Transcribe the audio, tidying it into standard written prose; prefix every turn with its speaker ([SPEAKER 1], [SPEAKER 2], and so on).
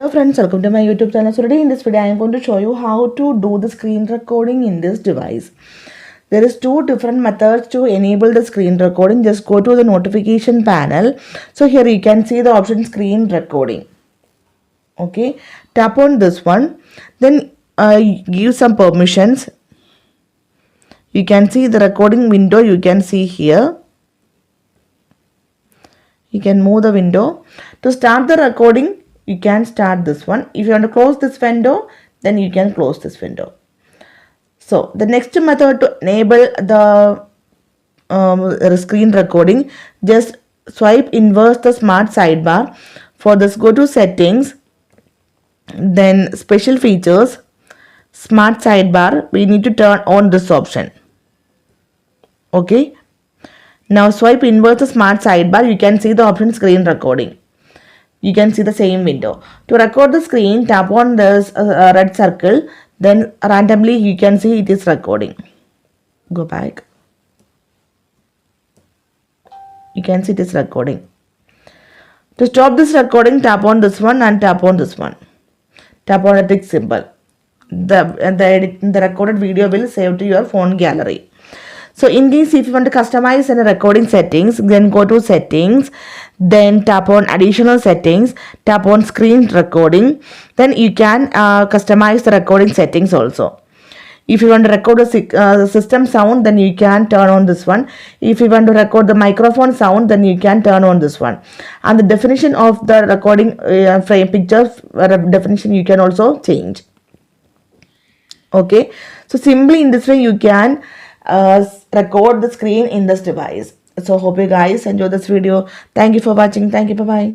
[SPEAKER 1] Hello friends, welcome to my YouTube channel. So today in this video I am going to show you how to do the screen recording in this device. There is two different methods to enable the screen recording. Just go to the notification panel. So here you can see the option screen recording. Okay, tap on this one. Then give some permissions. You can see the recording window. You can see here. You can move the window. To start the recording, you can start this one. If you want to close this window, then you can close this window. So the next method to enable the screen recording, just swipe inverse the smart sidebar. For this, go to settings, then special features, smart sidebar. We need to turn on this option. Okay. Now swipe inverse the smart sidebar. You can see the option screen recording. You can see the same window. To record the screen, tap on this red circle. Then randomly you can see it is recording. Go back. You can see it is recording. To stop this recording, tap on this one and tap on this one. Tap on the tick symbol. The recorded video will save to your phone gallery. So in case if you want to customize any recording settings, then go to settings, then tap on additional settings, tap on screen recording. Then you can customize the recording settings also. If you want to record the system sound, then you can turn on this one. If you want to record the microphone sound, then you can turn on this one. And the definition of the recording frame picture definition you can also change. Okay, so simply in this way you can record the screen in this device. So hope you guys enjoy this video. Thank you for watching. Thank you. Bye bye.